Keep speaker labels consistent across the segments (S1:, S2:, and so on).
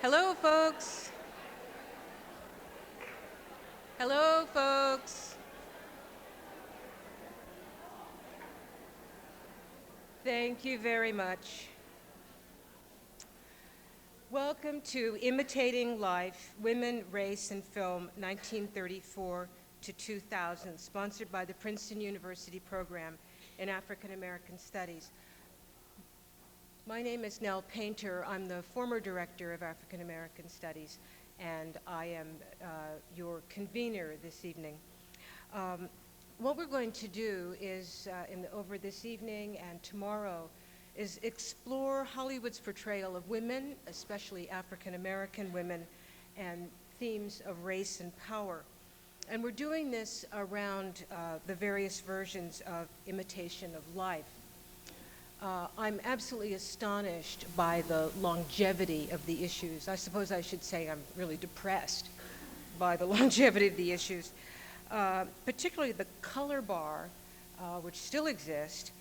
S1: Hello, folks. Hello, folks. Thank you very much. Welcome to Imitating Life, Women, Race, and Film, 1934 to 2000, sponsored by the Princeton University program in African American Studies. My name is Nell Painter. I'm the former director of African American Studies, and I am your convener this evening. What we're going to do is, over this evening and tomorrow, is explore Hollywood's portrayal of women, especially African American women, and themes of race and power. And we're doing this around the various versions of imitation of life. I'm absolutely astonished by the longevity of the issues. I suppose I should say I'm really depressed by the longevity of the issues, particularly the color bar, which still exists,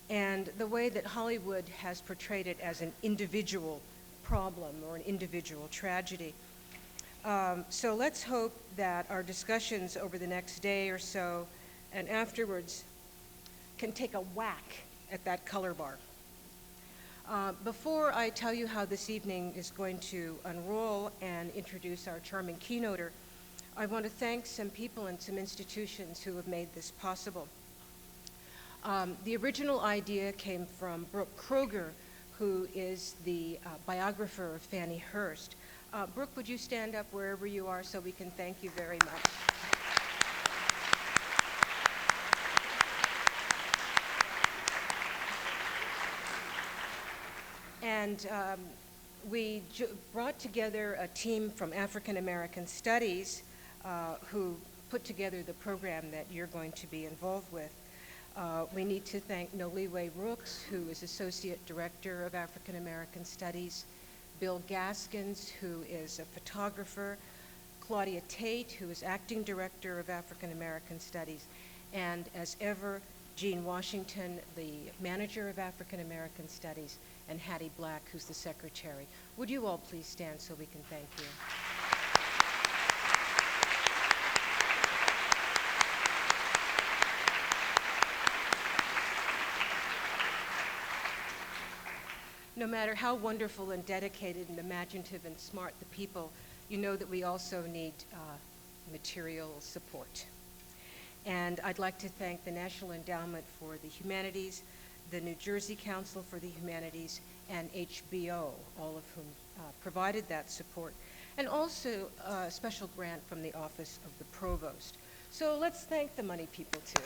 S1: and the way that Hollywood has portrayed it as an individual problem or an individual tragedy. So let's hope that our discussions over the next day or so and afterwards can take a whack at that color bar. Before I tell you how this evening is going to unroll and introduce our charming keynoter, I want to thank some people and some institutions who have made this possible. The original idea came from Brooke Kroger, who is the biographer of Fannie Hurst. Brooke, would you stand up wherever you are so we can thank you very much? And we brought together a team from African American Studies who put together the program that you're going to be involved with. We need to thank Noliwe Rooks, who is Associate Director of African American Studies, Bill Gaskins, who is a photographer, Claudia Tate, who is Acting Director of African American Studies, and as ever, Jean Washington, the Manager of African American Studies, and Hattie Black, who's the Secretary. Would you all please stand so we can thank you? No matter how wonderful and dedicated and imaginative and smart the people, you know that we also need material support. And I'd like to thank the National Endowment for the Humanities, the New Jersey Council for the Humanities, and HBO, all of whom provided that support, and also a special grant from the Office of the Provost. So let's thank the money people too.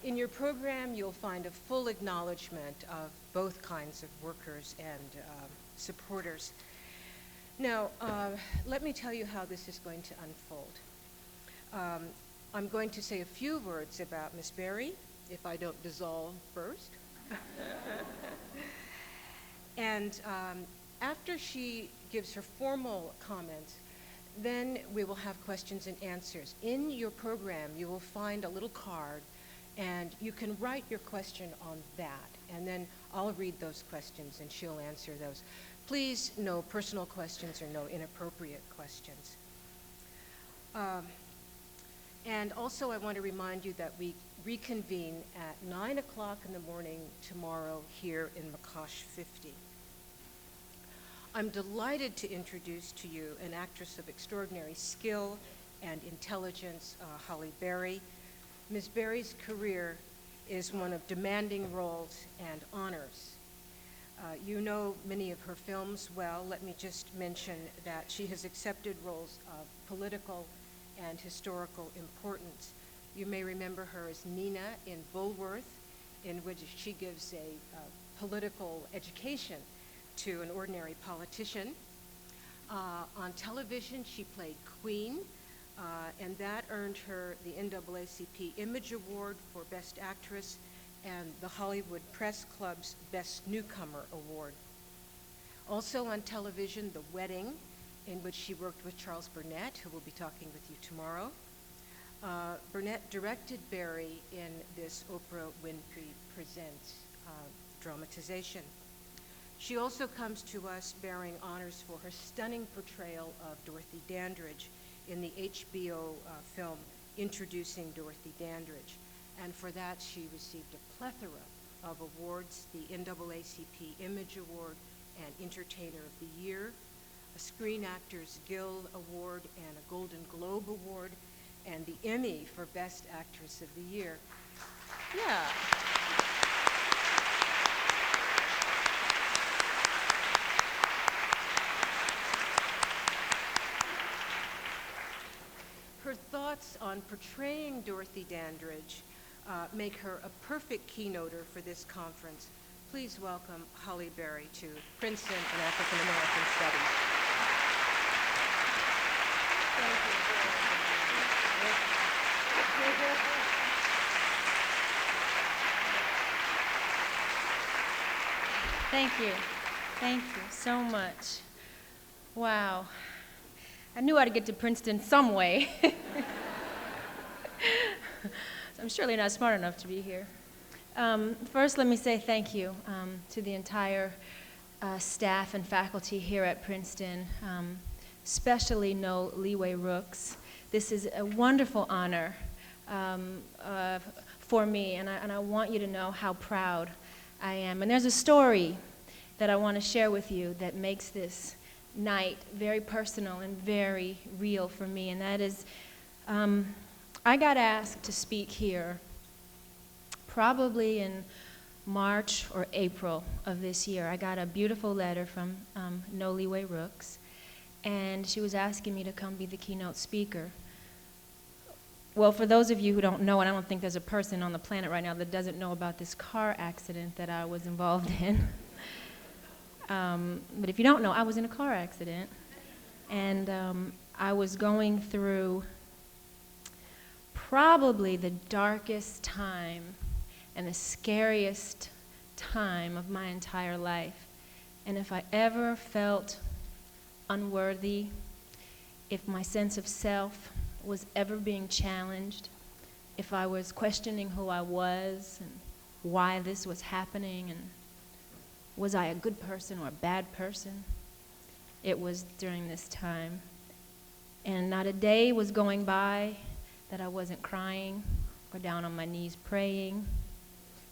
S1: In your program, you'll find a full acknowledgement of both kinds of workers and supporters. Now, let me tell you how this is going to unfold. I'm going to say a few words about Ms. Berry, if I don't dissolve first. And after she gives her formal comments, then we will have questions and answers. In your program, you will find a little card, and you can write your question on that, and then I'll read those questions and she'll answer those. Please, no personal questions or no inappropriate questions. And also I want to remind you that we reconvene at 9 o'clock in the morning tomorrow here in McCosh 50. I'm delighted to introduce to you an actress of extraordinary skill and intelligence, Halle Berry. Ms. Berry's career is one of demanding roles and honors. You know many of her films well. Let me just mention that she has accepted roles of political and historical importance. You may remember her as Nina in Bulworth, in which she gives a political education to an ordinary politician. On television, she played Queen, and that earned her the NAACP Image Award for Best Actress and the Hollywood Press Club's Best Newcomer Award. Also on television, The Wedding, in which she worked with Charles Burnett, who will be talking with you tomorrow. Burnett directed Berry in this Oprah Winfrey Presents dramatization. She also comes to us bearing honors for her stunning portrayal of Dorothy Dandridge in the HBO film Introducing Dorothy Dandridge. And for that, she received a plethora of awards, the NAACP Image Award and Entertainer of the Year, a Screen Actors Guild Award and a Golden Globe Award, and the Emmy for Best Actress of the Year. Yeah. Her thoughts on portraying Dorothy Dandridge make her a perfect keynoter for this conference. Please welcome Halle Berry to Princeton and African American Studies.
S2: Thank you. Thank you so much. Wow. I knew I'd get to Princeton some way. I'm surely not smart enough to be here. First, let me say thank you to the entire staff and faculty here at Princeton, especially No Leeway Rooks. This is a wonderful honor for me, and I want you to know how proud I am. And there's a story that I want to share with you that makes this night very personal and very real for me, and that is I got asked to speak here probably in March or April of this year. I got a beautiful letter from No Leeway Rooks, and she was asking me to come be the keynote speaker. Well, for those of you who don't know, and I don't think there's a person on the planet right now that doesn't know about this car accident that I was involved in. But if you don't know, I was in a car accident, and I was going through probably the darkest time and the scariest time of my entire life. And if I ever felt unworthy, if my sense of self was ever being challenged, if I was questioning who I was and why this was happening, and was I a good person or a bad person, it was during this time. And not a day was going by that I wasn't crying or down on my knees praying,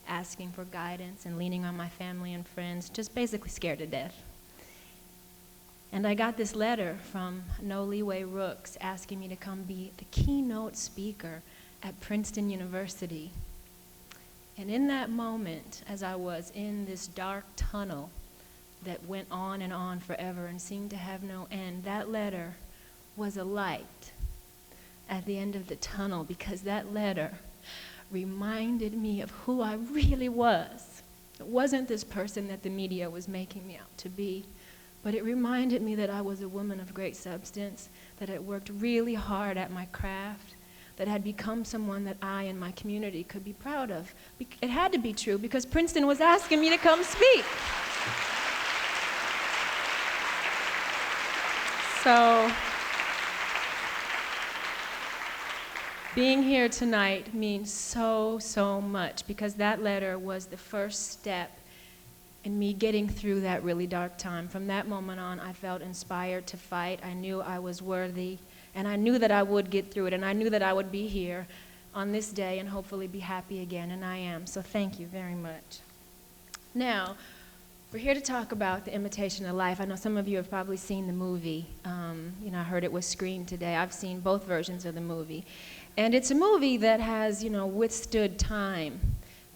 S2: asking for guidance and leaning on my family and friends, just basically scared to death. And I got this letter from No Leeway Rooks asking me to come be the keynote speaker at Princeton University. And in that moment, as I was in this dark tunnel that went on and on forever and seemed to have no end, that letter was a light at the end of the tunnel, because that letter reminded me of who I really was. It wasn't this person that the media was making me out to be, but it reminded me that I was a woman of great substance, that had worked really hard at my craft, that had become someone that I and my community could be proud of. It had to be true because Princeton was asking me to come speak. So, being here tonight means so, so much, because that letter was the first step in me getting through that really dark time. From that moment on, I felt inspired to fight. I knew I was worthy, and I knew that I would get through it, and I knew that I would be here on this day and hopefully be happy again, and I am. So thank you very much. Now, we're here to talk about The Imitation of Life. I know some of you have probably seen the movie. I heard it was screened today. I've seen both versions of the movie. And it's a movie that has, withstood time.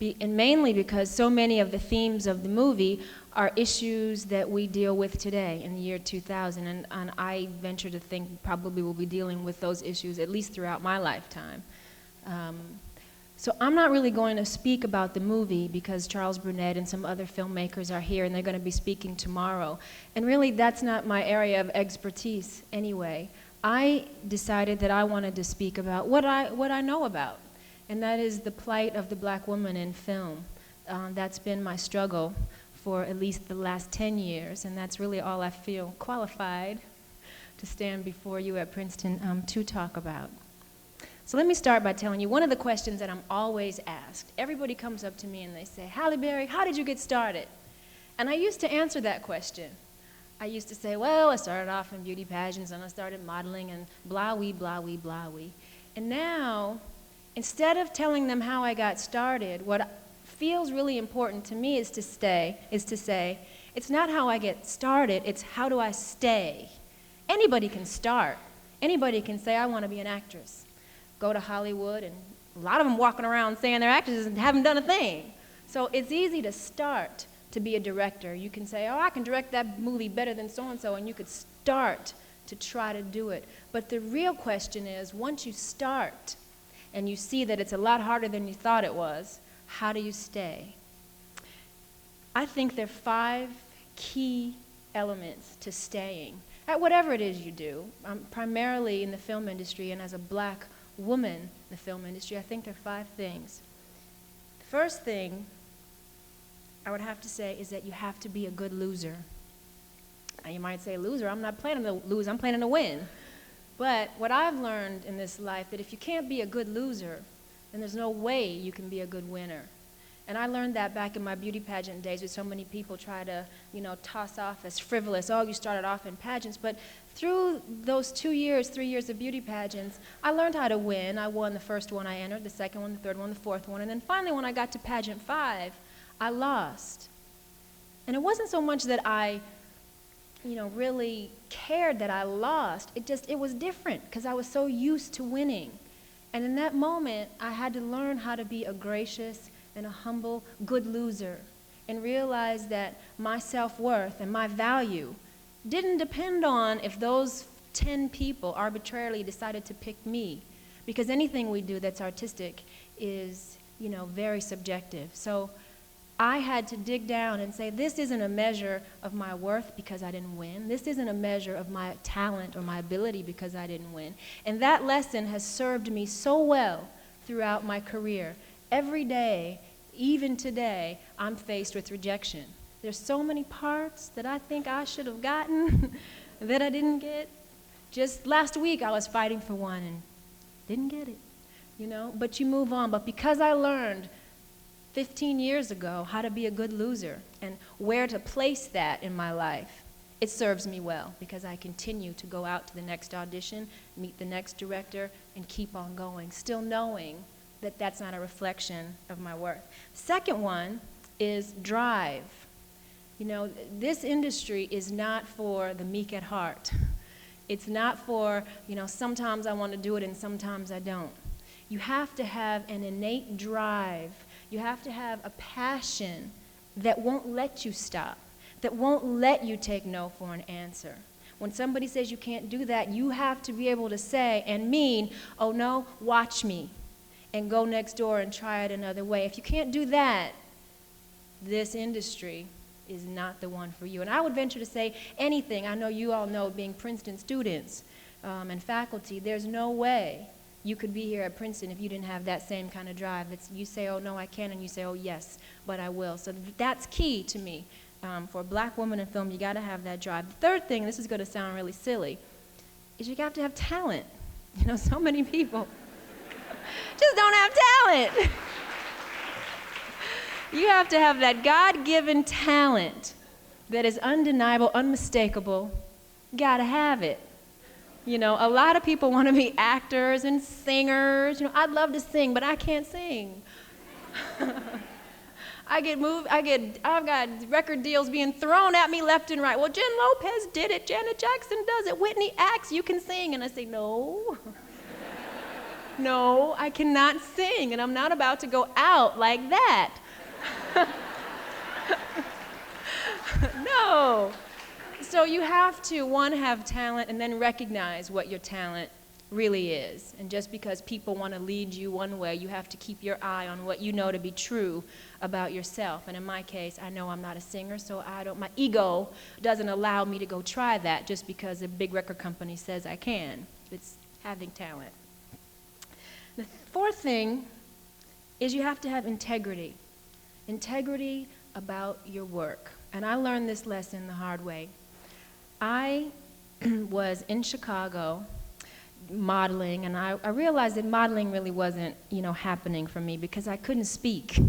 S2: And mainly because so many of the themes of the movie are issues that we deal with today in the year 2000. And I venture to think probably we'll be dealing with those issues at least throughout my lifetime. So I'm not really going to speak about the movie because Charles Burnett and some other filmmakers are here and they're going to be speaking tomorrow. And really that's not my area of expertise anyway. I decided that I wanted to speak about what I know about, and that is the plight of the black woman in film. That's been my struggle for at least the last 10 years, and that's really all I feel qualified to stand before you at Princeton to talk about. So let me start by telling you one of the questions that I'm always asked. Everybody comes up to me and they say, Halle Berry, how did you get started? And I used to answer that question. I used to say, well, I started off in beauty pageants and I started modeling and blah-wee, blah-wee, blah-wee. And now, instead of telling them how I got started, what feels really important to me is to say, it's not how I get started, it's how do I stay. Anybody can start. Anybody can say, I want to be an actress. Go to Hollywood, and a lot of them walking around saying they're actresses and haven't done a thing. So it's easy to start to be a director. You can say, oh, I can direct that movie better than so-and-so, and you could start to try to do it. But the real question is, once you start and you see that it's a lot harder than you thought it was, how do you stay? I think there are 5 key elements to staying at whatever it is you do. Primarily in the film industry and as a black woman in the film industry, I think there are 5 things. The first thing I would have to say is that you have to be a good loser. Now you might say, loser, I'm not planning to lose, I'm planning to win. But what I've learned in this life, that if you can't be a good loser, then there's no way you can be a good winner. And I learned that back in my beauty pageant days, where so many people try to, toss off as frivolous, oh, you started off in pageants. But through those 3 years of beauty pageants, I learned how to win. I won the first one I entered, the second one, the third one, the fourth one. And then finally, when I got to pageant 5, I lost. And it wasn't so much that I, really cared that I lost. It was different because I was so used to winning. And in that moment, I had to learn how to be a gracious and a humble, good loser, and realize that my self-worth and my value didn't depend on if those 10 people arbitrarily decided to pick me, because anything we do that's artistic is, very subjective. So I had to dig down and say, this isn't a measure of my worth because I didn't win. This isn't a measure of my talent or my ability because I didn't win. And that lesson has served me so well throughout my career. Every day, even today, I'm faced with rejection. There's so many parts that I think I should have gotten that I didn't get. Just last week, I was fighting for one and didn't get it, But you move on. But because I learned 15 years ago how to be a good loser and where to place that in my life, it serves me well because I continue to go out to the next audition, meet the next director, and keep on going, still knowing that that's not a reflection of my worth. Second one is drive. This industry is not for the meek at heart. It's not for, sometimes I want to do it and sometimes I don't. You have to have an innate drive. You have to have a passion that won't let you stop, that won't let you take no for an answer. When somebody says you can't do that, you have to be able to say and mean, oh no, watch me, and go next door and try it another way. If you can't do that, this industry is not the one for you. And I would venture to say anything. I know you all know, being Princeton students and faculty, there's no way you could be here at Princeton if you didn't have that same kind of drive. You say, oh, no, I can't, and you say, oh, yes, but I will. So that's key to me. For a black woman in film, you got to have that drive. The third thing, this is going to sound really silly, is you have to have talent. So many people just don't have talent. You have to have that God-given talent that is undeniable, unmistakable. Got to have it. A lot of people want to be actors and singers. I'd love to sing, but I can't sing. I've got record deals being thrown at me left and right. Well, Jen Lopez did it. Janet Jackson does it. Whitney acts. You can sing. And I say, no. No, I cannot sing, and I'm not about to go out like that. No. So you have to, one, have talent, and then recognize what your talent really is. And just because people want to lead you one way, you have to keep your eye on what you know to be true about yourself. And in my case, I know I'm not a singer, so my ego doesn't allow me to go try that just because a big record company says I can. It's having talent. The fourth thing is you have to have integrity. Integrity about your work. And I learned this lesson the hard way. I was in Chicago modeling, and I realized that modeling really wasn't, happening for me because I couldn't speak.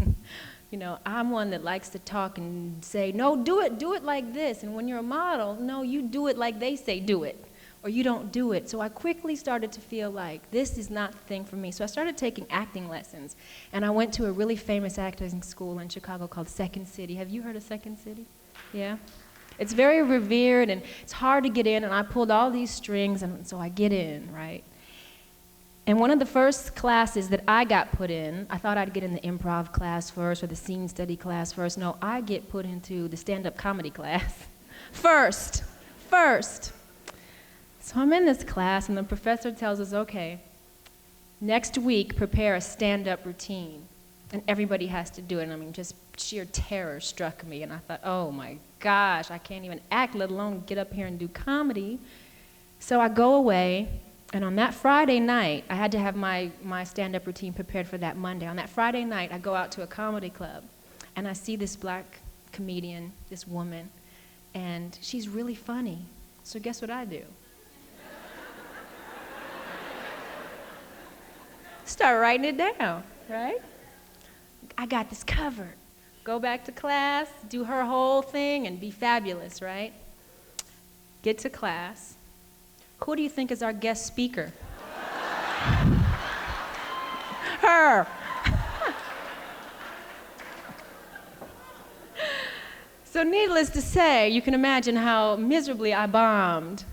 S2: I'm one that likes to talk and say, no, do it like this. And when you're a model, no, you do it like they say do it, or you don't do it. So I quickly started to feel like this is not the thing for me. So I started taking acting lessons, and I went to a really famous acting school in Chicago called Second City. Have you heard of Second City? Yeah? It's very revered, and it's hard to get in, and I pulled all these strings, and so I get in, right? And one of the first classes that I got put in, I thought I'd get in the improv class first or the scene study class first. No, I get put into the stand-up comedy class first. So I'm in this class, and the professor tells us, okay, next week prepare a stand-up routine. And everybody has to do it. And I mean, just sheer terror struck me. And I thought, oh my gosh, I can't even act, let alone get up here and do comedy. So I go away, and on that Friday night, I had to have my stand-up routine prepared for that Monday. On that Friday night, I go out to a comedy club, and I see this black comedian, this woman, and she's really funny. So guess what I do? Start writing it down, right? I got this covered. Go back to class, do her whole thing, and be fabulous, right? Get to class. Who do you think is our guest speaker? Her. So needless to say, you can imagine how miserably I bombed.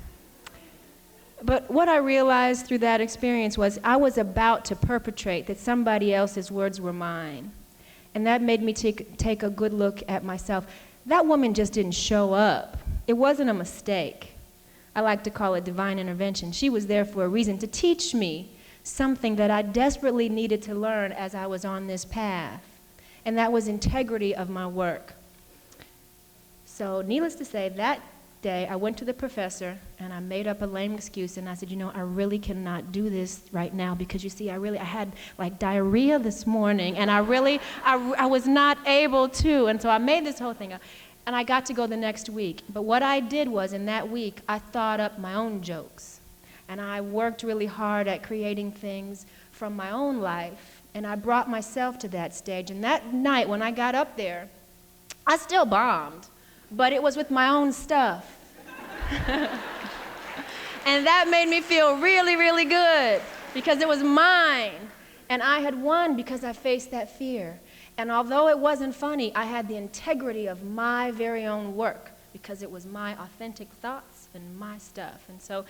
S2: But what I realized through that experience was I was about to perpetrate that somebody else's words were mine. And that made me take a good look at myself. That woman just didn't show up. It wasn't a mistake. I like to call it divine intervention. She was there for a reason, to teach me something that I desperately needed to learn as I was on this path. And that was integrity of my work. So needless to say, that day I went to the professor and I made up a lame excuse, and I said, I really cannot do this right now because you see, I had like diarrhea this morning, and I was not able to, and so I made this whole thing up. And I got to go the next week. But what I did was, in that week, I thought up my own jokes. And I worked really hard at creating things from my own life. And I brought myself to that stage. And that night, when I got up there, I still bombed. But it was with my own stuff. And that made me feel really, really good. Because it was mine. And I had won because I faced that fear. And although it wasn't funny, I had the integrity of my very own work because it was my authentic thoughts and my stuff. And so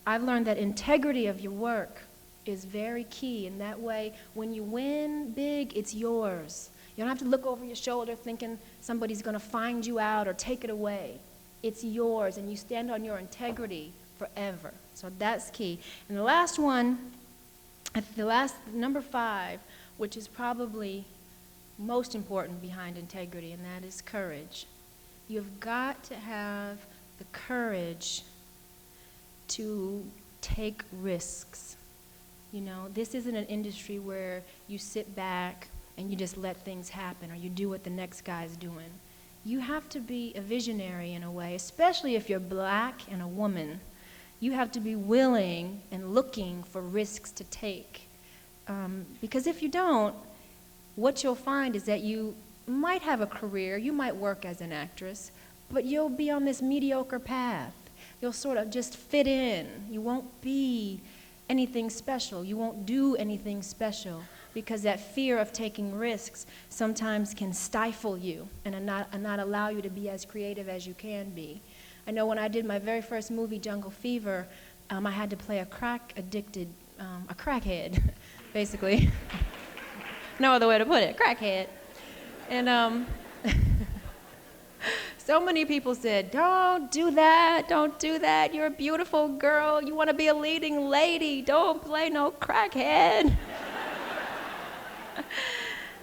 S2: I've learned that integrity of your work is very key. And that way, when you win big, it's yours. You don't have to look over your shoulder thinking somebody's going to find you out or take it away. It's yours, and you stand on your integrity forever. So that's key. And the last one, number 5, which is probably most important behind integrity, and that is courage. You've got to have the courage to take risks. This isn't an industry where you sit back and you just let things happen or you do what the next guy's doing. You have to be a visionary in a way, especially if you're black and a woman. You have to be willing and looking for risks to take. Because if you don't, what you'll find is that you might have a career, you might work as an actress, but you'll be on this mediocre path. You'll sort of just fit in. You won't be anything special. You won't do anything special because that fear of taking risks sometimes can stifle you and not allow you to be as creative as you can be. I know when I did my very first movie, Jungle Fever, I had to play a crack-addicted, a crackhead, basically. No other way to put it, crackhead. And so many people said, don't do that, you're a beautiful girl, you want to be a leading lady, don't play no crackhead.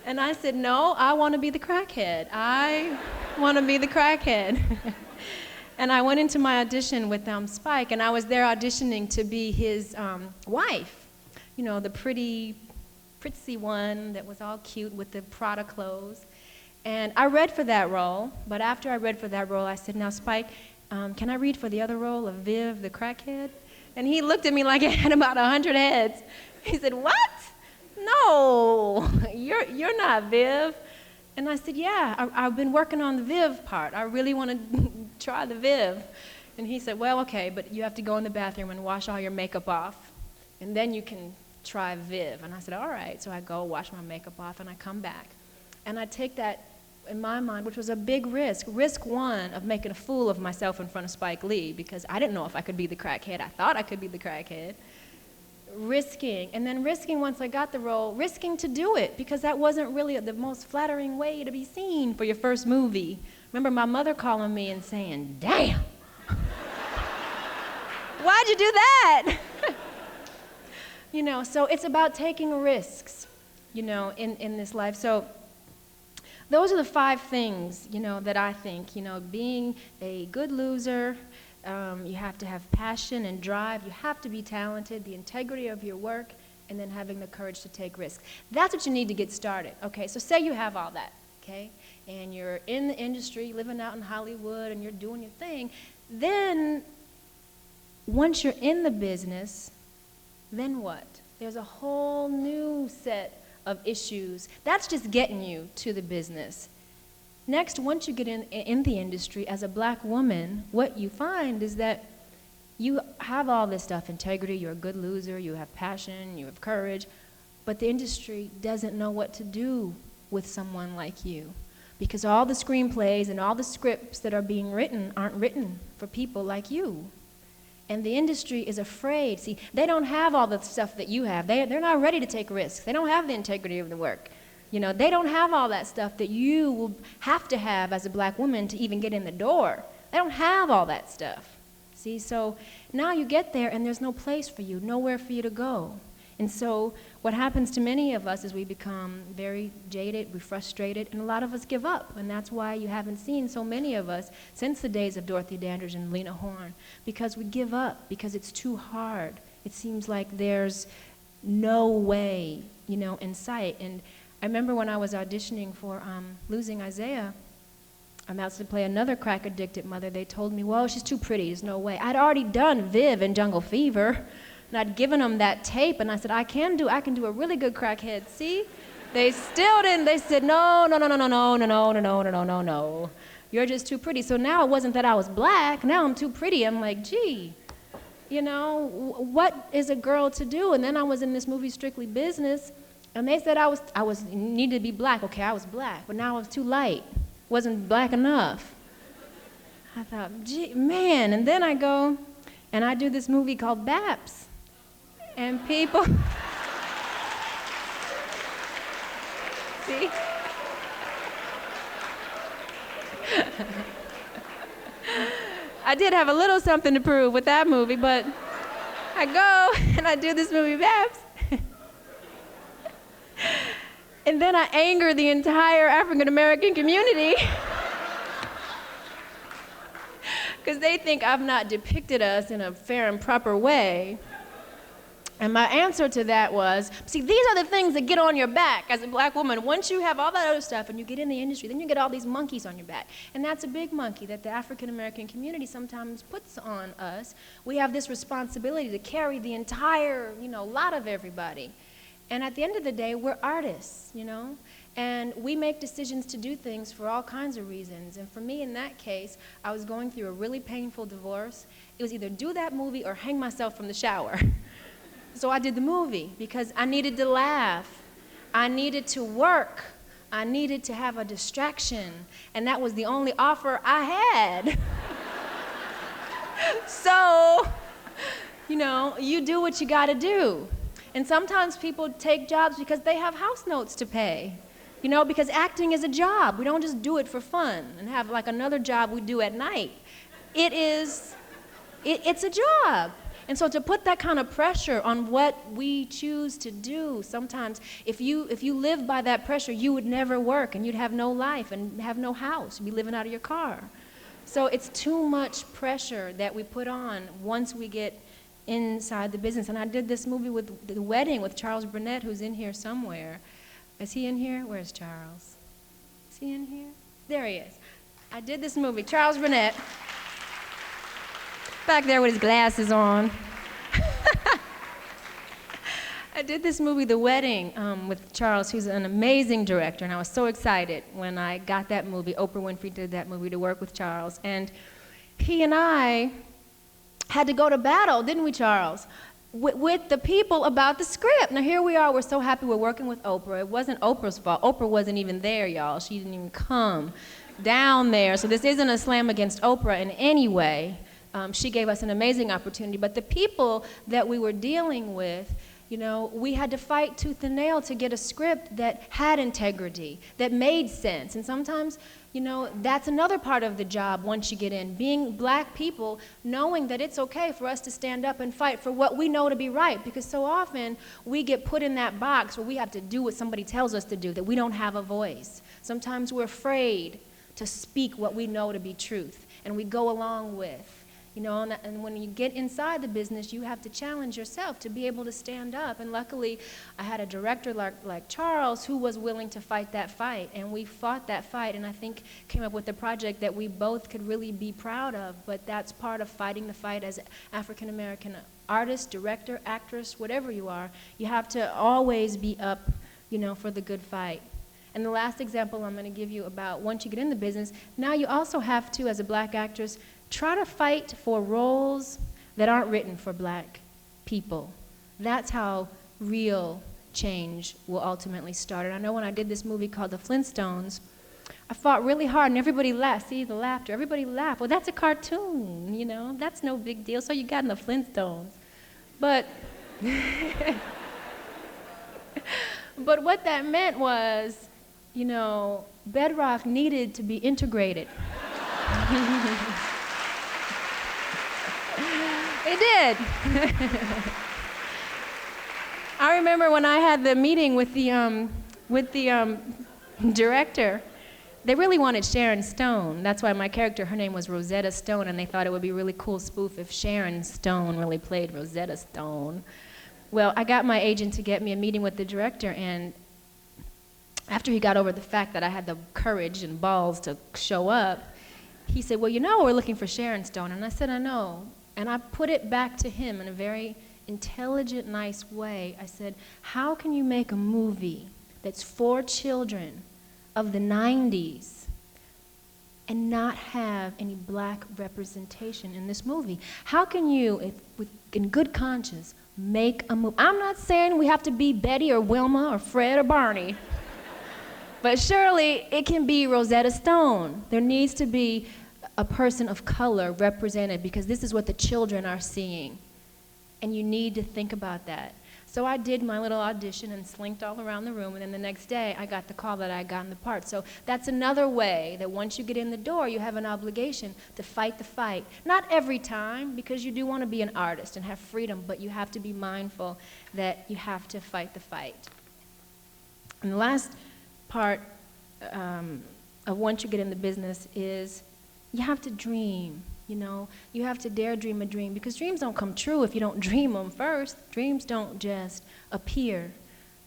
S2: And I said, no, I want to be the crackhead. I want to be the crackhead. And I went into my audition with Spike, and I was there auditioning to be his wife, the pretty prissy one that was all cute with the Prada clothes. And I read for that role, but after I read for that role, I said, now Spike, can I read for the other role of Viv, the crackhead? And he looked at me like it had about 100 heads. He said, what? No, you're not Viv. And I said, yeah, I've been working on the Viv part. I really want to try the Viv. And he said, well, okay, but you have to go in the bathroom and wash all your makeup off, and then you can try Viv. And I said, all right. So I go wash my makeup off, and I come back. And I take that, in my mind, which was a big risk. Risk one of making a fool of myself in front of Spike Lee, because I didn't know if I could be the crackhead. I thought I could be the crackhead. Risking, and then risking once I got the role, risking to do it, because that wasn't really the most flattering way to be seen for your first movie. Remember my mother calling me and saying, damn, why'd you do that? You know, so it's about taking risks, you know, in this life. So those are the 5 things, you know, that I think, you know, being a good loser, you have to have passion and drive, you have to be talented, the integrity of your work, and then having the courage to take risks. That's what you need to get started, okay? So say you have all that, okay? And you're in the industry, living out in Hollywood, and you're doing your thing. Then, once you're in the business, then what? There's a whole new set of issues. That's just getting you to the business. Next, once you get in the industry as a black woman, what you find is that you have all this stuff, integrity, you're a good loser, you have passion, you have courage, but the industry doesn't know what to do with someone like you, because all the screenplays and all the scripts that are being written aren't written for people like you. And the industry is afraid. See, they don't have all the stuff that you have. They're not ready to take risks. They don't have the integrity of the work. You know, they don't have all that stuff that you will have to have as a black woman to even get in the door. They don't have all that stuff. See, so now you get there and there's no place for you, nowhere for you to go. And so what happens to many of us is we become very jaded, we're frustrated, and a lot of us give up. And that's why you haven't seen so many of us since the days of Dorothy Dandridge and Lena Horne, because we give up, because it's too hard. It seems like there's no way, you know, in sight. And I remember when I was auditioning for Losing Isaiah, I'm about to play another crack-addicted mother. They told me, well, she's too pretty, there's no way. I'd already done Viv in Jungle Fever, and I'd given them that tape, and I said, I can do a really good crackhead, see? They still didn't, they said, no. You're just too pretty. So now it wasn't that I was black, now I'm too pretty. I'm like, gee, you know, what is a girl to do? And then I was in this movie, Strictly Business, and they said I needed to be black. Okay, I was black, but now I was too light. Wasn't black enough. I thought, gee, man, and then I go and I do this movie called Baps, and people, see? I did have a little something to prove with that movie, but I go and I do this movie Baps, and then I anger the entire African American community because they think I've not depicted us in a fair and proper way. And my answer to that was, see, these are the things that get on your back as a black woman. Once you have all that other stuff and you get in the industry, then you get all these monkeys on your back. And that's a big monkey that the African American community sometimes puts on us. We have this responsibility to carry the entire, you know, lot of everybody. And at the end of the day, we're artists, you know? And we make decisions to do things for all kinds of reasons. And for me, in that case, I was going through a really painful divorce. It was either do that movie or hang myself from the shower. So I did the movie because I needed to laugh. I needed to work. I needed to have a distraction. And that was the only offer I had. So, you know, you do what you gotta do. And sometimes people take jobs because they have house notes to pay. You know, because acting is a job. We don't just do it for fun and have like another job we do at night. It's a job. And so to put that kind of pressure on what we choose to do, sometimes if you live by that pressure, you would never work and you'd have no life and have no house. You'd be living out of your car. So it's too much pressure that we put on once we get inside the business. And I did this movie with The Wedding with Charles Burnett, who's in here somewhere. Is he in here? Where's Charles? Is he in here? There he is. I did this movie, Charles Burnett, back there with his glasses on. I did this movie, The Wedding, with Charles, who's an amazing director, and I was so excited when I got that movie. Oprah Winfrey did that movie to work with Charles, and he and I had to go to battle, didn't we, Charles, with the people about the script. Now here we are, we're so happy we're working with Oprah. It wasn't Oprah's fault. Oprah wasn't even there, y'all. She didn't even come down there, so this isn't a slam against Oprah in any way. She gave us an amazing opportunity, but the people that we were dealing with, you know, we had to fight tooth and nail to get a script that had integrity, that made sense. And sometimes, you know, that's another part of the job once you get in. Being black people, knowing that it's okay for us to stand up and fight for what we know to be right. Because so often we get put in that box where we have to do what somebody tells us to do, that we don't have a voice. Sometimes we're afraid to speak what we know to be truth, and we go along with. You know, and when you get inside the business, you have to challenge yourself to be able to stand up. And luckily, I had a director like Charles who was willing to fight that fight. And we fought that fight, and I think came up with a project that we both could really be proud of. But that's part of fighting the fight as African-American artist, director, actress, whatever you are. You have to always be up, you know, for the good fight. And the last example I'm going to give you about once you get in the business, now you also have to, as a black actress, try to fight for roles that aren't written for black people. That's how real change will ultimately start. And I know when I did this movie called The Flintstones, I fought really hard, and everybody laughed. See the laughter, everybody laughed. Well, that's a cartoon, you know, that's no big deal. So you got in The Flintstones. But, but what that meant was, you know, Bedrock needed to be integrated. It did. I remember when I had the meeting with the director, they really wanted Sharon Stone. That's why my character, her name was Rosetta Stone, and they thought it would be a really cool spoof if Sharon Stone really played Rosetta Stone. Well, I got my agent to get me a meeting with the director, and after he got over the fact that I had the courage and balls to show up, he said, well, you know, we're looking for Sharon Stone. And I said, I know. And I put it back to him in a very intelligent, nice way. I said, how can you make a movie that's for children of the 90s and not have any black representation in this movie? How can you, in good conscience, make a movie? I'm not saying we have to be Betty or Wilma or Fred or Barney. But surely it can be Rosetta Stone. There needs to be a person of color represented, because this is what the children are seeing. And you need to think about that. So I did my little audition and slinked all around the room, and then the next day I got the call that I had gotten the part. So that's another way that once you get in the door, you have an obligation to fight the fight. Not every time, because you do want to be an artist and have freedom, but you have to be mindful that you have to fight the fight. And the last part of once you get in the business is you have to dream, you know. You have to dare dream a dream, because dreams don't come true if you don't dream them first. Dreams don't just appear,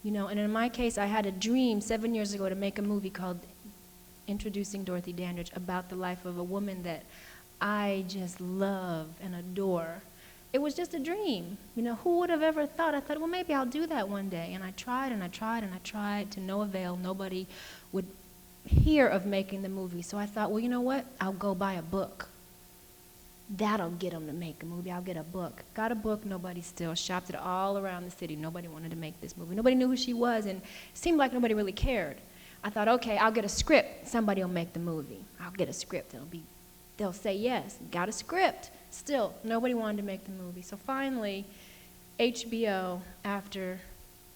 S2: you know. And in my case, I had a dream 7 years ago to make a movie called Introducing Dorothy Dandridge, about the life of a woman that I just love and adore. It was just a dream, you know. Who would have ever thought? I thought, well, maybe I'll do that one day. And I tried and I tried and I tried to no avail. Nobody would hear of making the movie. So I thought, well, you know what? I'll go buy a book. That'll get them to make a movie. I'll get a book. Got a book, nobody still. Shopped it all around the city. Nobody wanted to make this movie. Nobody knew who she was, and it seemed like nobody really cared. I thought, okay, I'll get a script. Somebody will make the movie. I'll get a script. They'll say yes. Got a script. Still, nobody wanted to make the movie. So finally, HBO, after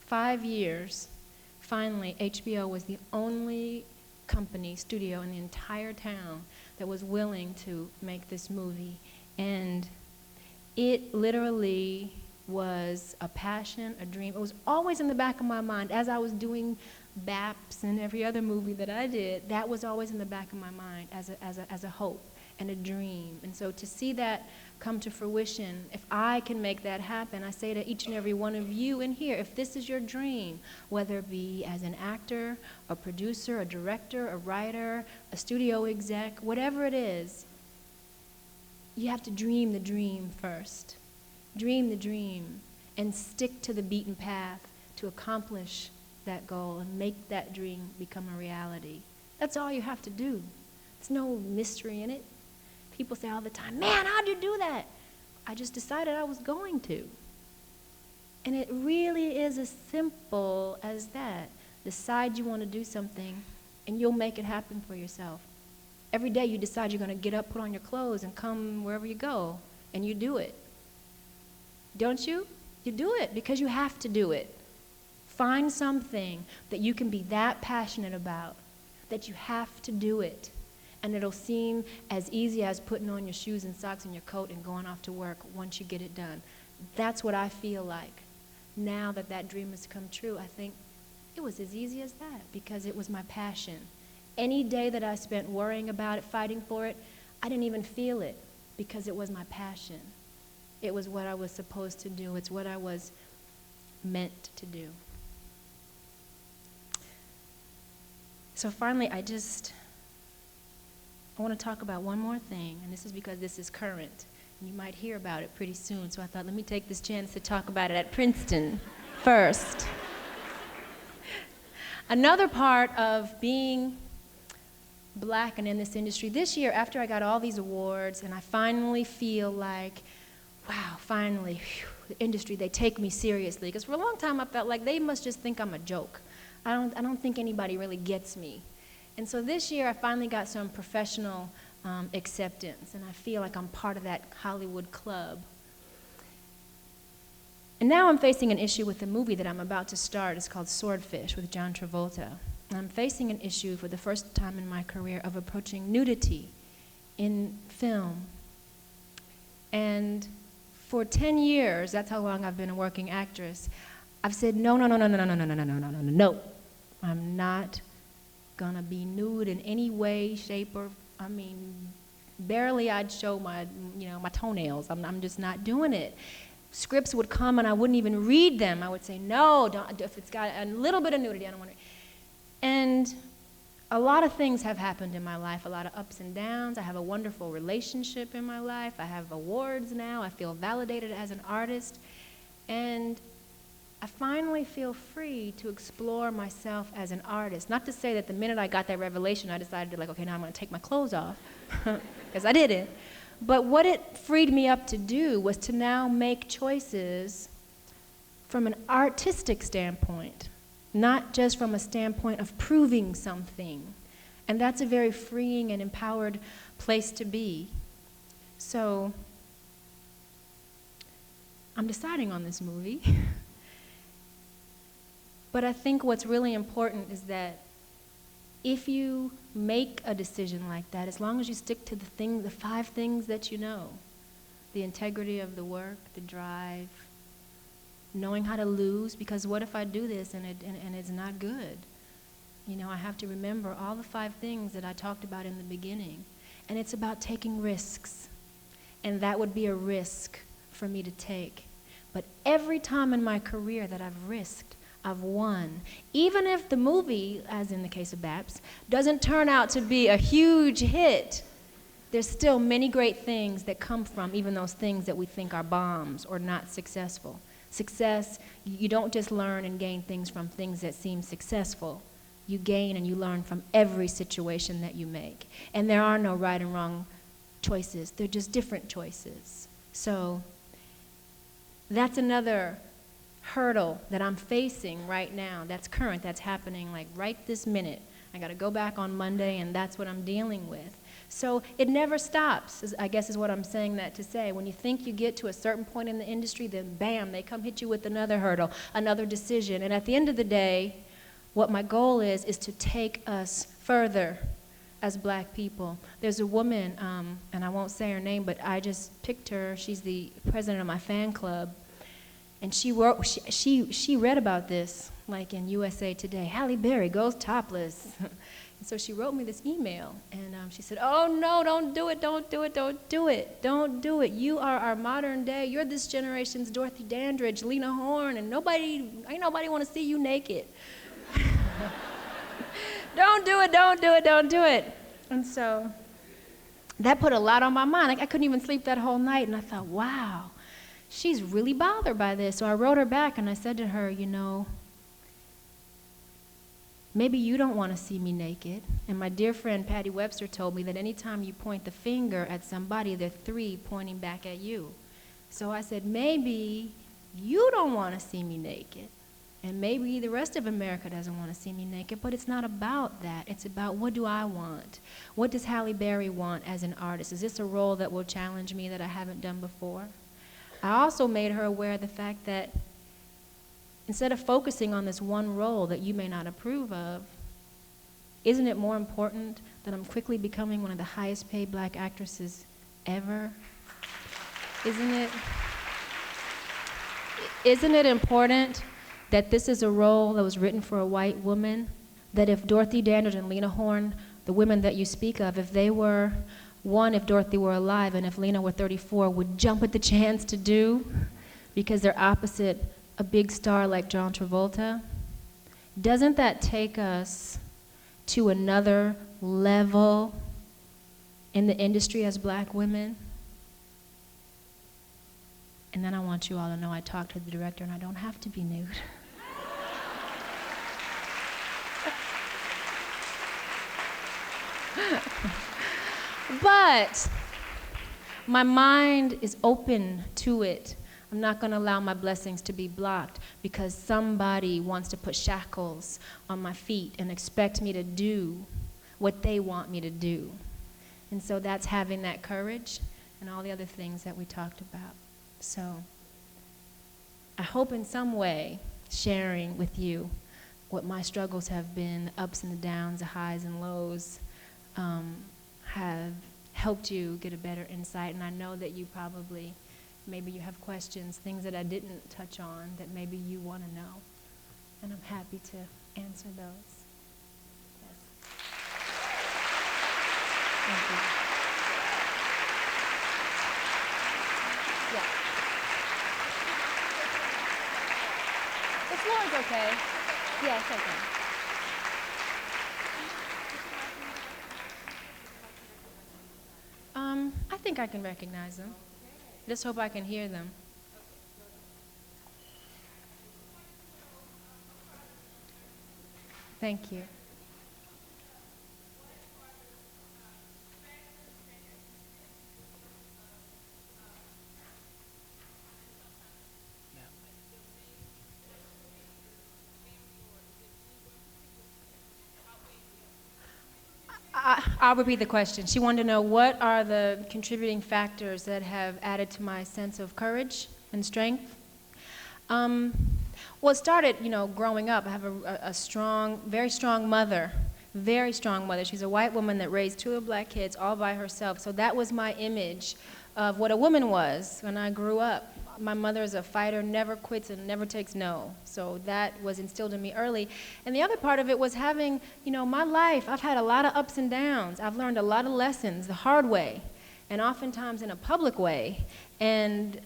S2: 5 years, finally, HBO was the only studio in the entire town that was willing to make this movie. And it literally was a passion, a dream. It was always in the back of my mind as I was doing BAPS and every other movie that I did. That was always in the back of my mind as a hope and a dream. And so to see that come to fruition, if I can make that happen, I say to each and every one of you in here, if this is your dream, whether it be as an actor, a producer, a director, a writer, a studio exec, whatever it is, you have to dream the dream first. Dream the dream and stick to the beaten path to accomplish that goal and make that dream become a reality. That's all you have to do. There's no mystery in it. People say all the time, man, how'd you do that? I just decided I was going to. And it really is as simple as that. Decide you want to do something, and you'll make it happen for yourself. Every day you decide you're going to get up, put on your clothes, and come wherever you go, and you do it. Don't you? You do it because you have to do it. Find something that you can be that passionate about, that you have to do it. And it'll seem as easy as putting on your shoes and socks and your coat and going off to work once you get it done. That's what I feel like. Now that that dream has come true, I think it was as easy as that because it was my passion. Any day that I spent worrying about it, fighting for it, I didn't even feel it because it was my passion. It was what I was supposed to do. It's what I was meant to do. So finally, I want to talk about one more thing, and this is because this is current. And you might hear about it pretty soon, so I thought, let me take this chance to talk about it at Princeton first. Another part of being Black and in this industry, this year, after I got all these awards, and I finally feel like, wow, finally, the industry, they take me seriously. Because for a long time, I felt like they must just think I'm a joke. I don't think anybody really gets me. And so this year, I finally got some professional acceptance, and I feel like I'm part of that Hollywood club. And now I'm facing an issue with the movie that I'm about to start. It's called Swordfish with John Travolta. And I'm facing an issue for the first time in my career of approaching nudity in film. And for 10 years, that's how long I've been a working actress, I've said, no. I'm not gonna be nude in any way, shape, or, barely I'd show my toenails. I'm just not doing it. Scripts would come and I wouldn't even read them. I would say, no, don't, if it's got a little bit of nudity, I don't want it. And a lot of things have happened in my life, a lot of ups and downs. I have a wonderful relationship in my life. I have awards now. I feel validated as an artist. And I finally feel free to explore myself as an artist. Not to say that the minute I got that revelation, I decided to okay, now I'm gonna take my clothes off, because I didn't. But what it freed me up to do was to now make choices from an artistic standpoint, not just from a standpoint of proving something. And that's a very freeing and empowered place to be. So I'm deciding on this movie. But I think what's really important is that if you make a decision like that, as long as you stick to the 5 things that you know, the integrity of the work, the drive, knowing how to lose, because what if I do this and it's not good? I have to remember all the 5 things that I talked about in the beginning. And it's about taking risks. And that would be a risk for me to take. But every time in my career that I've risked, I've won. Even if the movie, as in the case of BAPS, doesn't turn out to be a huge hit, there's still many great things that come from even those things that we think are bombs or not successful. Success, you don't just learn and gain things from things that seem successful. You gain and you learn from every situation that you make. And there are no right and wrong choices. They're just different choices. So that's another hurdle that I'm facing right now, that's current, that's happening like right this minute. I got to go back on Monday, and that's what I'm dealing with. So it never stops, I guess is what I'm saying that to say. When you think you get to a certain point in the industry, then bam, they come hit you with another hurdle, another decision. And at the end of the day, what my goal is to take us further as Black people. There's a woman, and I won't say her name, but I just picked her. She's the president of my fan club. And she read about this, like in USA Today. Halle Berry goes topless. And so she wrote me this email, and she said, oh no, don't do it, don't do it, don't do it, don't do it. You are our modern day, you're this generation's Dorothy Dandridge, Lena Horne, and ain't nobody want to see you naked. Don't do it, don't do it, don't do it. And so that put a lot on my mind. I couldn't even sleep that whole night, and I thought, wow. she's really bothered by this. So I wrote her back and I said to her, maybe you don't want to see me naked. And my dear friend Patty Webster told me that anytime you point the finger at somebody, there are 3 pointing back at you. So I said, maybe you don't want to see me naked. And maybe the rest of America doesn't want to see me naked, but it's not about that. It's about, what do I want? What does Halle Berry want as an artist? Is this a role that will challenge me that I haven't done before? I also made her aware of the fact that instead of focusing on this one role that you may not approve of, isn't it more important that I'm quickly becoming one of the highest paid black actresses ever? Isn't it important that this is a role that was written for a white woman, that if Dorothy Dandridge and Lena Horne, the women that you speak of, if they were, one, if Dorothy were alive and if Lena were 34, would jump at the chance to do, because they're opposite a big star like John Travolta? Doesn't that take us to another level in the industry as black women? And then I want you all to know I talked to the director and I don't have to be nude. But my mind is open to it. I'm not going to allow my blessings to be blocked because somebody wants to put shackles on my feet and expect me to do what they want me to do. And so that's having that courage and all the other things that we talked about. So I hope in some way sharing with you what my struggles have been, the ups and the downs, the highs and lows, have helped you get a better insight. And I know that you probably, maybe you have questions, things that I didn't touch on that maybe you want to know. And I'm happy to answer those. Yes. Thank you. Yeah. The floor is okay. Yeah, it's okay. I think I can recognize them. Just hope I can hear them. Thank you. I'll repeat the question. She wanted to know what are the contributing factors that have added to my sense of courage and strength. Well, it started, growing up. I have a strong, very strong mother, very strong mother. She's a white woman that raised 2 black kids all by herself. So that was my image of what a woman was when I grew up. My mother is a fighter, never quits and never takes no. So that was instilled in me early. And the other part of it was having, my life, I've had a lot of ups and downs. I've learned a lot of lessons the hard way, and oftentimes in a public way. And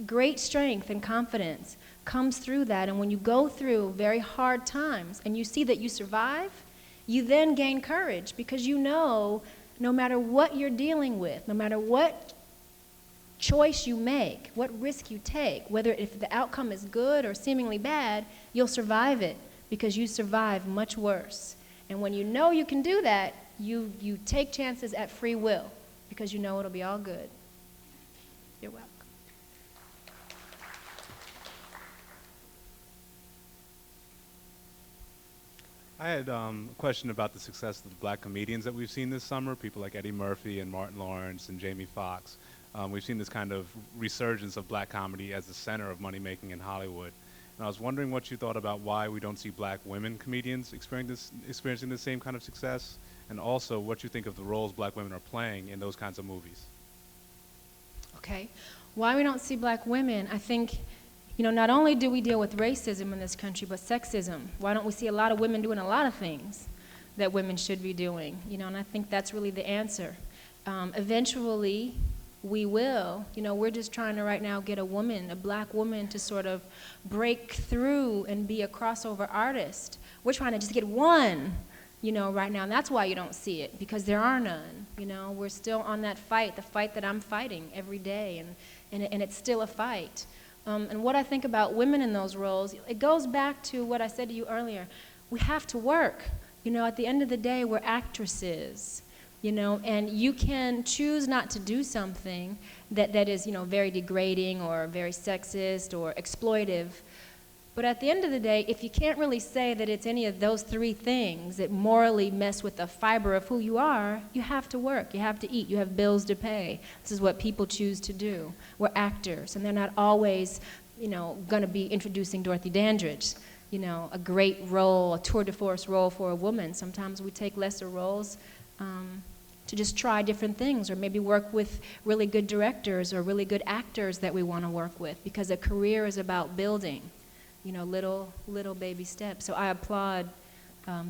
S2: great strength and confidence comes through that. And when you go through very hard times and you see that you survive, you then gain courage because no matter what you're dealing with, no matter what choice you make, what risk you take, whether if the outcome is good or seemingly bad, you'll survive it because you survive much worse. And when you know you can do that, you take chances at free will because you know it'll be all good. You're welcome.
S3: I had a question about the success of the black comedians that we've seen this summer, people like Eddie Murphy and Martin Lawrence and Jamie Foxx. We've seen this kind of resurgence of black comedy as the center of money-making in Hollywood. And I was wondering what you thought about why we don't see black women comedians experiencing the same kind of success, and also what you think of the roles black women are playing in those kinds of movies.
S2: Okay. Why we don't see black women, I think, not only do we deal with racism in this country, but sexism. Why don't we see a lot of women doing a lot of things that women should be doing? And I think that's really the answer. Eventually, we will. We're just trying to right now get a black woman to sort of break through and be a crossover artist. We're trying to just get one, right now. And that's why you don't see it, because there are none. We're still on that fight, the fight that I'm fighting every day. and it's still a fight. And what I think about women in those roles, it goes back to what I said to you earlier. We have to work. At the end of the day, we're actresses, and you can choose not to do something that is, very degrading or very sexist or exploitive. But at the end of the day, if you can't really say that it's any of those three things that morally mess with the fiber of who you are, you have to work, you have to eat, you have bills to pay. This is what people choose to do. We're actors, and they're not always, going to be introducing Dorothy Dandridge, a great role, a tour de force role for a woman. Sometimes we take lesser roles to just try different things, or maybe work with really good directors or really good actors that we want to work with, because a career is about building. Little baby steps. So I applaud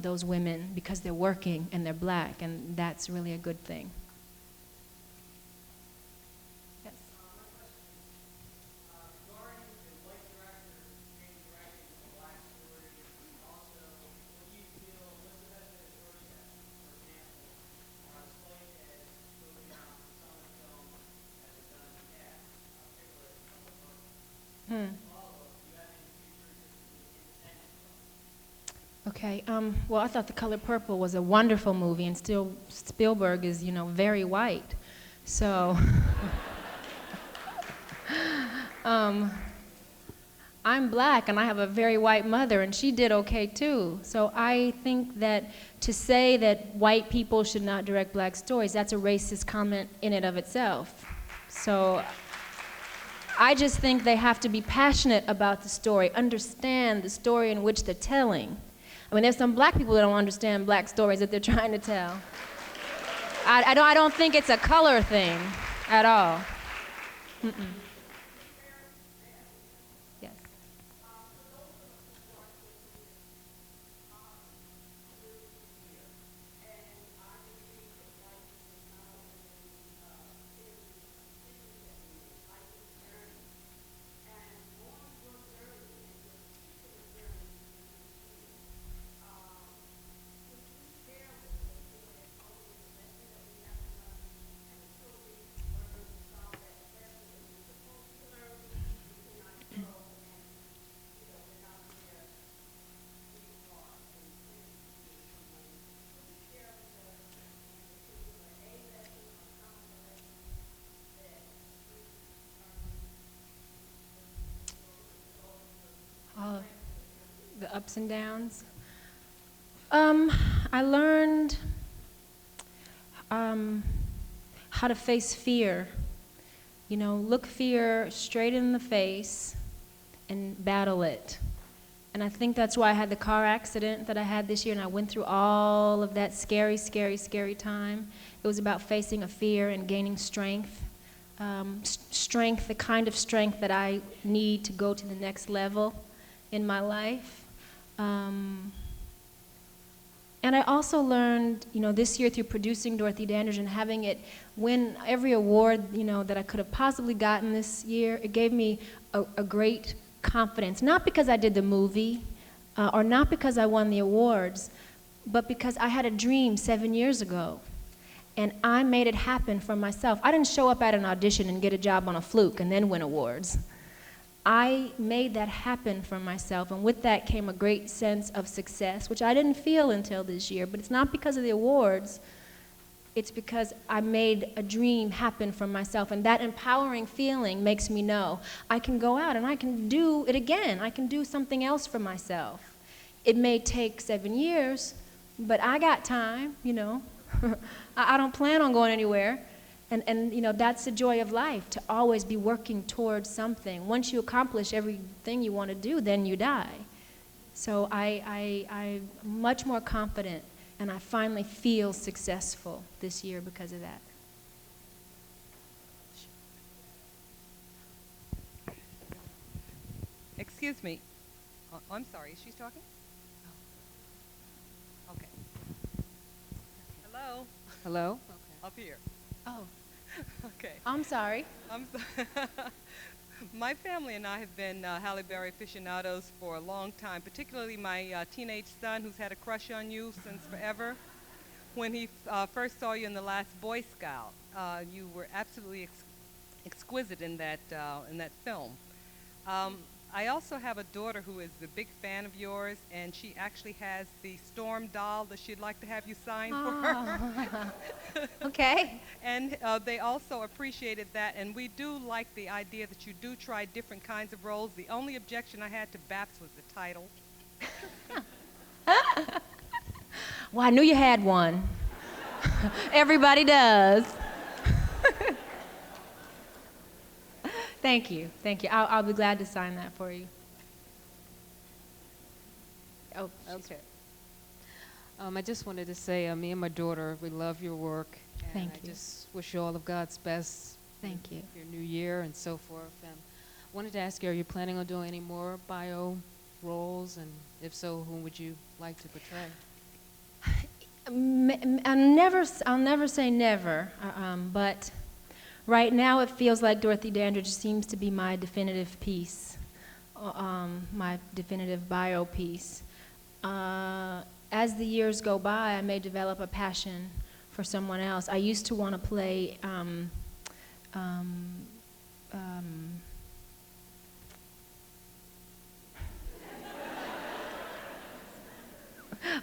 S2: those women because they're working and they're black, and that's really a good thing. Yes. Okay, well, I thought The Color Purple was a wonderful movie, and still Spielberg is, very white. So, I'm black, and I have a very white mother, and she did okay too. So I think that to say that white people should not direct black stories, that's a racist comment in and of itself. So I just think they have to be passionate about the story, understand the story in which they're telling. I mean, there's some black people that don't understand black stories that they're trying to tell. I don't think it's a color thing at all. Mm-mm. Yes. All of the ups and downs. I learned how to face fear. Look fear straight in the face and battle it. And I think that's why I had the car accident that I had this year, and I went through all of that scary, scary, scary time. It was about facing a fear and gaining strength. Strength, the kind of strength that I need to go to the next level in my life. And I also learned, this year through producing Dorothy Dandridge and having it win every award, that I could have possibly gotten this year, it gave me a great confidence. Not because I did the movie, or not because I won the awards, but because I had a dream 7 years ago. And I made it happen for myself. I didn't show up at an audition and get a job on a fluke and then win awards. I made that happen for myself, and with that came a great sense of success, which I didn't feel until this year. But it's not because of the awards, it's because I made a dream happen for myself, and that empowering feeling makes me know I can go out and I can do it again. I can do something else for myself. It may take 7 years, but I got time, I don't plan on going anywhere. And that's the joy of life, to always be working towards something. Once you accomplish everything you want to do, then you die. So I'm much more confident, and I finally feel successful this year because of that.
S4: Excuse me. I'm sorry, is she talking? Oh. Okay. Hello? Hello? Okay. Up here.
S2: Oh.
S4: Okay.
S2: I'm sorry.
S4: My family and I have been Halle Berry aficionados for a long time, particularly my teenage son, who's had a crush on you since forever. When he first saw you in The Last Boy Scout, you were absolutely exquisite in that film. I also have a daughter who is a big fan of yours, and she actually has the Storm doll that she'd like to have you sign for her.
S2: Oh. Okay.
S4: And they also appreciated that, and we do like the idea that you do try different kinds of roles. The only objection I had to Baps was the title.
S2: Well, I knew you had one. Everybody does. Thank you. Thank you. I'll be glad to sign that for you. Oh,
S5: Okay. I just wanted to say, me and my daughter, we love your work. And
S2: Thank
S5: I
S2: you.
S5: just wish you all of God's best.
S2: Thank you.
S5: Your new year and so forth. And wanted to ask you, are you planning on doing any more bio roles? And if so, whom would you like to portray?
S2: I'll never say never, but right now it feels like Dorothy Dandridge seems to be my definitive piece, my definitive bio piece. As the years go by, I may develop a passion for someone else. I used to want to play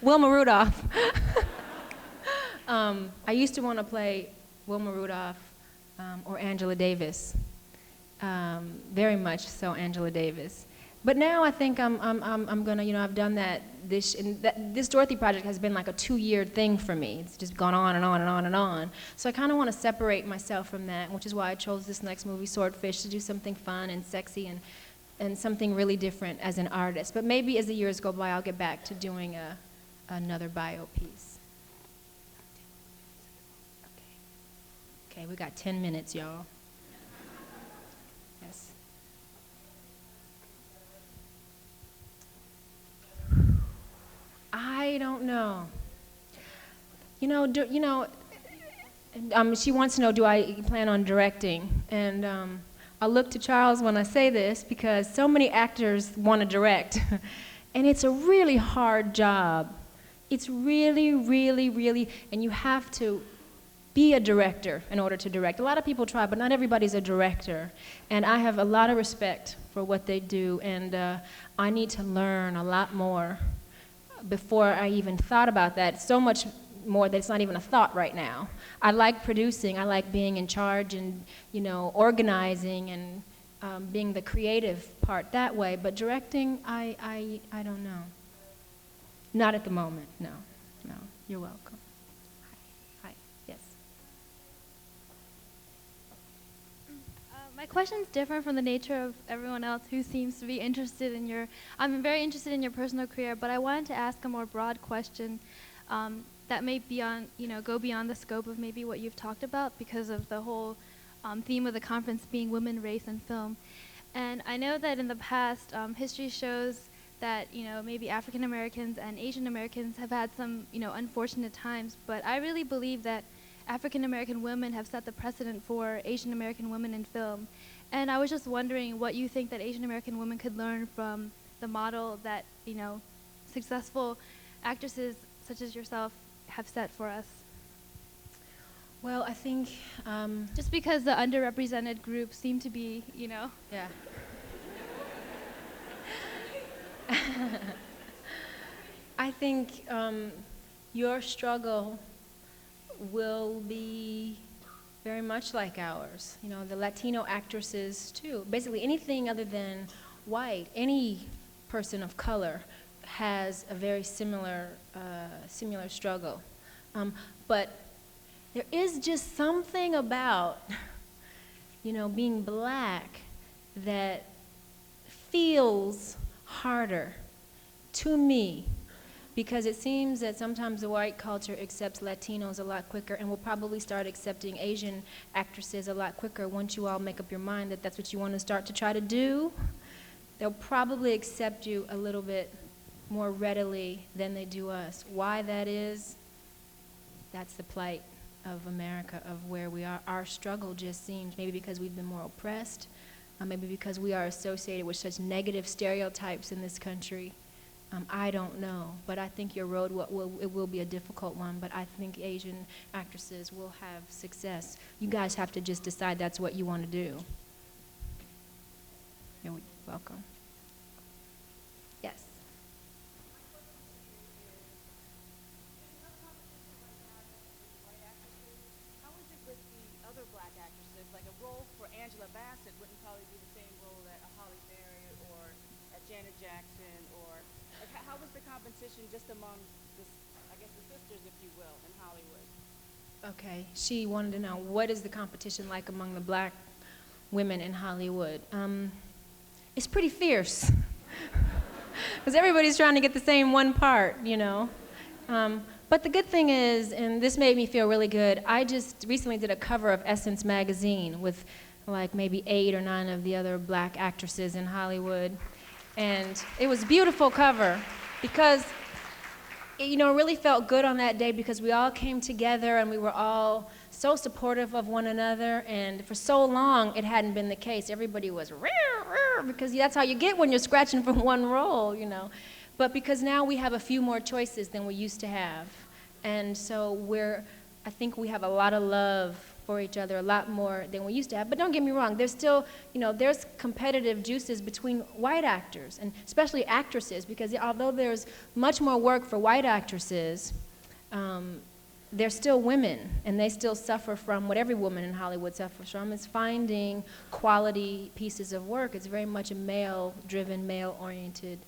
S2: Wilma Rudolph. I used to want to play Wilma Rudolph or Angela Davis. Very much so, Angela Davis. But now I think I'm gonna, I've done that. This Dorothy project has been like a 2-year thing for me. It's just gone on and on and on and on. So I kind of want to separate myself from that, which is why I chose this next movie, Swordfish, to do something fun and sexy and something really different as an artist. But maybe as the years go by, I'll get back to doing another bio piece. Okay, we got 10 minutes, y'all. Yes. I don't know. She wants to know, do I plan on directing? And I'll look to Charles when I say this because so many actors want to direct. And it's a really hard job. It's really, really, really, and you have to be a director in order to direct. A lot of people try, but not everybody's a director. And I have a lot of respect for what they do, and I need to learn a lot more before I even thought about that. So much more that it's not even a thought right now. I like producing, I like being in charge and, organizing and being the creative part that way, but directing, I don't know. Not at the moment, no. You're welcome. Hi. Yes.
S6: My question's different from the nature of everyone else who seems to be interested in I'm very interested in your personal career, but I wanted to ask a more broad question that may go beyond the scope of maybe what you've talked about because of the whole theme of the conference being women, race, and film. And I know that in the past, history shows that maybe African Americans and Asian Americans have had some unfortunate times, but I really believe that African American women have set the precedent for Asian American women in film. And I was just wondering what you think that Asian American women could learn from the model that successful actresses such as yourself have set for us.
S2: Well, I think
S6: just because the underrepresented groups seem to be
S2: yeah. I think your struggle will be very much like ours. The Latino actresses too. Basically anything other than white, any person of color has a very similar struggle. But there is just something about being black that feels harder to me, because it seems that sometimes the white culture accepts Latinos a lot quicker and will probably start accepting Asian actresses a lot quicker once you all make up your mind that that's what you want to start to try to do. They'll probably accept you a little bit more readily than they do us. Why that is, that's the plight of America, of where we are. Our struggle just seems, maybe because we've been more oppressed, maybe because we are associated with such negative stereotypes in this country, I don't know, but I think your road it will be a difficult one, but I think Asian actresses will have success. You guys have to just decide that's what you want to do. You're welcome. Yes.
S7: How is it with the other black actresses? Like a role for Angela Bassett wouldn't probably be the same role that a Halle Berry or a Janet Jackson or like how was the competition just among the, I guess the sisters, if you will, in Hollywood?
S2: Okay, she wanted to know what is the competition like among the black women in Hollywood. It's pretty fierce because everybody's trying to get the same one part, you know. But the good thing is, and this made me feel really good, I just recently did a cover of Essence magazine with like maybe 8 or 9 of the other black actresses in Hollywood. And it was a beautiful cover because it really felt good on that day because we all came together and we were all so supportive of one another, and for so long it hadn't been the case. Everybody was because that's how you get when you're scratching for one role, you know. But because now we have a few more choices than we used to have, and so I think we have a lot of love for each other, a lot more than we used to have. But don't get me wrong, there's still, there's competitive juices between white actors, and especially actresses, because although there's much more work for white actresses, they're still women, and they still suffer from what every woman in Hollywood suffers from, is finding quality pieces of work. It's very much a male-driven, male-oriented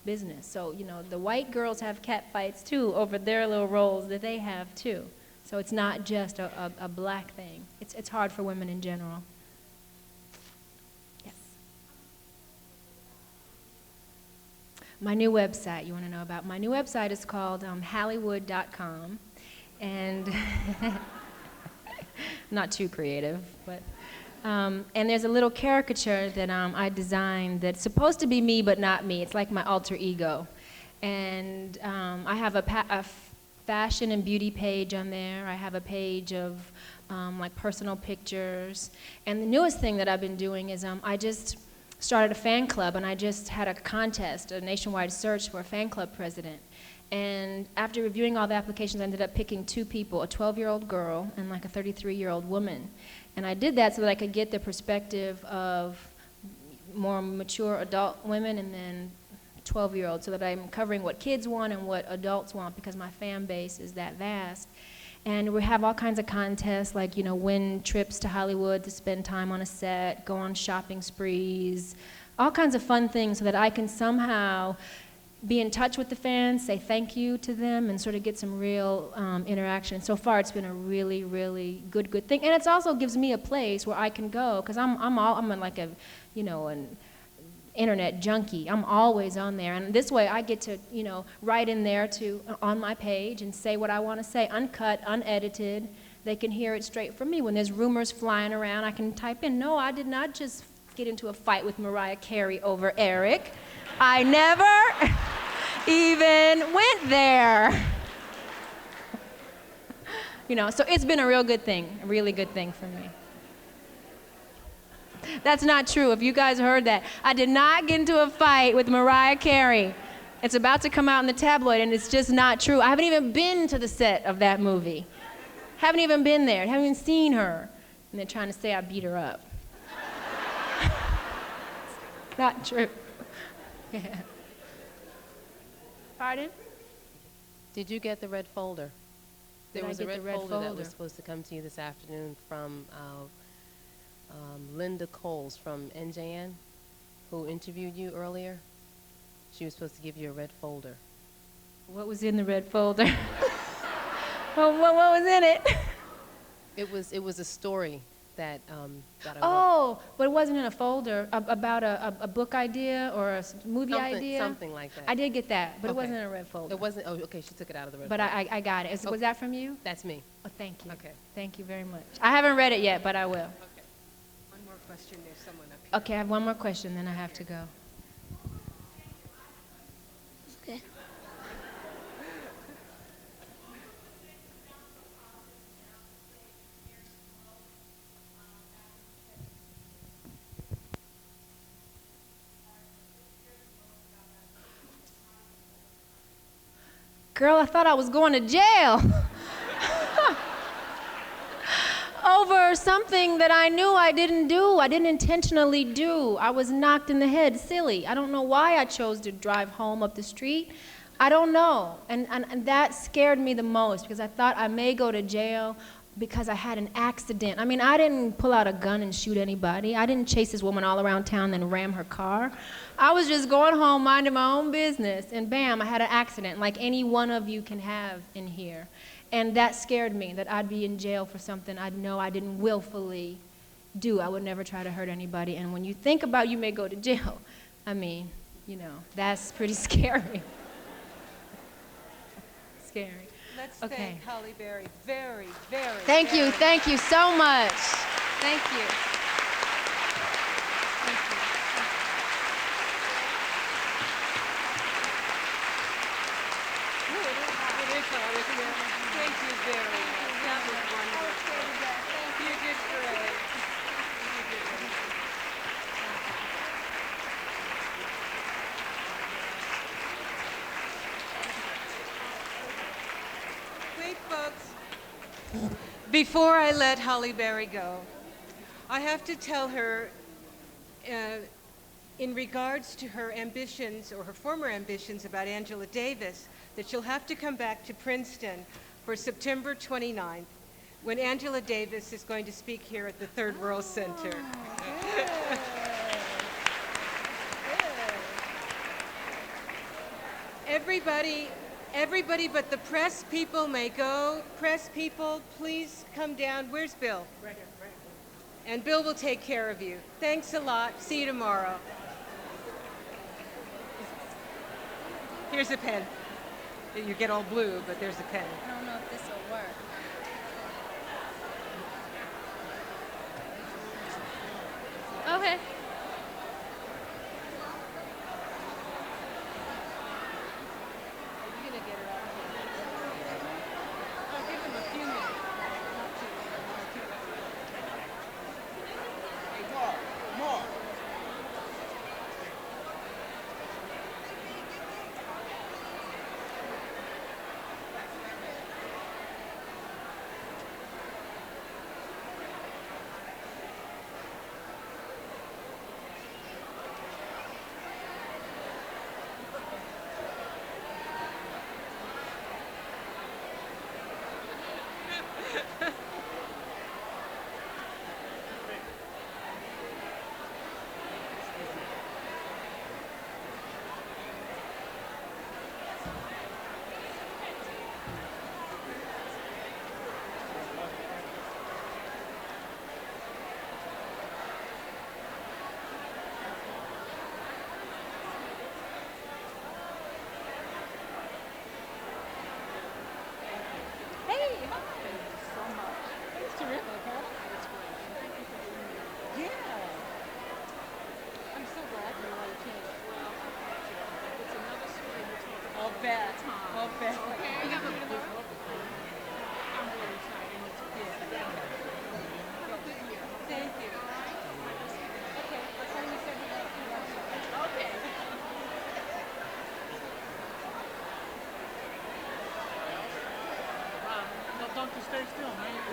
S2: business. So, the white girls have cat fights, too, over their little roles that they have, too. So it's not just a black thing. It's hard for women in general. Yes. My new website, you want to know about? My new website is called Hollywood.com, and not too creative, but and there's a little caricature that I designed that's supposed to be me, but not me. It's like my alter ego, and I have a fashion and beauty page on there. I have a page of like personal pictures, and the newest thing that I've been doing is I just started a fan club, and I just had a contest, a nationwide search for a fan club president. And after reviewing all the applications, I ended up picking 2 people, a 12-year-old girl and like a 33-year-old woman. And I did that so that I could get the perspective of more mature adult women and then 12-year-olds, so that I'm covering what kids want and what adults want, because my fan base is that vast. And we have all kinds of contests, like, win trips to Hollywood to spend time on a set, go on shopping sprees, all kinds of fun things, so that I can somehow be in touch with the fans, say thank you to them, and sort of get some real interaction. So far, it's been a really, really good thing. And it also gives me a place where I can go, because I'm like a, an internet junkie. I'm always on there, and this way I get to, write in there on my page and say what I want to say, uncut, unedited. They can hear it straight from me. When there's rumors flying around, I can type in, no, I did not just get into a fight with Mariah Carey over Eric. I never even went there. So it's been a real good thing, a really good thing for me. That's not true. If you guys heard that, I did not get into a fight with Mariah Carey. It's about to come out in the tabloid, and it's just not true. I haven't even been to the set of that movie. Haven't even been there. Haven't even seen her. And they're trying to say I beat her up. Not true. Yeah. Pardon?
S8: Did you get the red folder?
S2: Did
S8: There
S2: I
S8: was a
S2: get the
S8: red
S2: red
S8: folder that
S2: folder?
S8: was supposed to come to you this afternoon from Linda Coles from NJN, who interviewed you earlier. She was supposed to give you a red folder.
S2: What was in the red folder? what was in it?
S8: It was a story that that I wrote.
S2: Oh, but it wasn't in a folder about a book idea or a movie idea?
S8: Something like that.
S2: I did get that, but it
S8: Okay.
S2: wasn't in a red folder.
S8: It wasn't. Oh, okay. She took it out of the red
S2: But
S8: folder.
S2: I got it. Was
S8: Okay.
S2: that from you?
S8: That's me.
S2: Oh, thank you.
S8: Okay.
S2: Thank you very much. I haven't read it yet, but I will.
S4: Okay. One more question. There's someone up here.
S2: Okay, I have one more question, then I have to go.
S9: Okay.
S2: girl, I thought I was going to jail. Over something that I knew I didn't do, I didn't intentionally do. I was knocked in the head, silly. I don't know why I chose to drive home up the street. I don't know. And that scared me the most because I thought I may go to jail because I had an accident. I mean, I didn't pull out a gun and shoot anybody. I didn't chase this woman all around town and ram her car. I was just going home, minding my own business, and bam, I had an accident like any one of you can have in here. And that scared me, that I'd be in jail for something I know I didn't willfully do. I would never try to hurt anybody. And when you think about you may go to jail, I mean, you know, that's pretty scary. Scary.
S1: Let's
S2: Okay.
S1: thank Halle Berry very, very,
S2: Thank you so much.
S1: Thank you. It is hard, isn't it? Thank you very much. That was wonderful. You did great. You did great. Wait, folks. Before I let Halle Berry go, I have to tell her, in regards to her ambitions, or her former ambitions about Angela Davis, that she'll have to come back to Princeton for September 29th, when Angela Davis is going to speak here at the Third World Center. Everybody but the press people may go. Press people, please come down. Where's Bill? Right here. And Bill will take care of you. Thanks a lot. See you tomorrow. Here's a pen. You get all blue, but there's a pen.
S2: I don't know if this will work. Okay.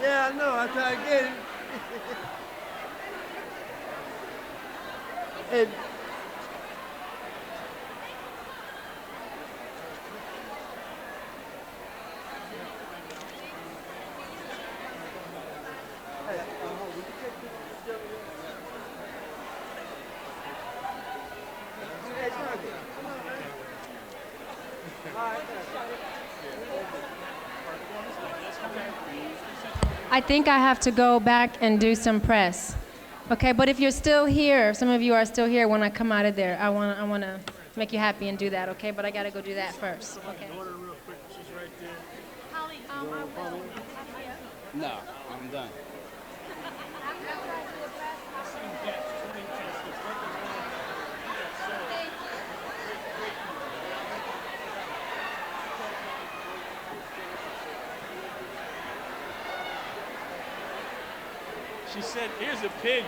S9: Yeah, I know. I try to get it. And
S2: I think I have to go back and do some press. Okay, but if you're still here, if some of you are still here when I come out of there, I want to make you happy and do that, okay? But I got to go do that first, okay?
S10: No, I'm done.
S11: She said, here's a pig.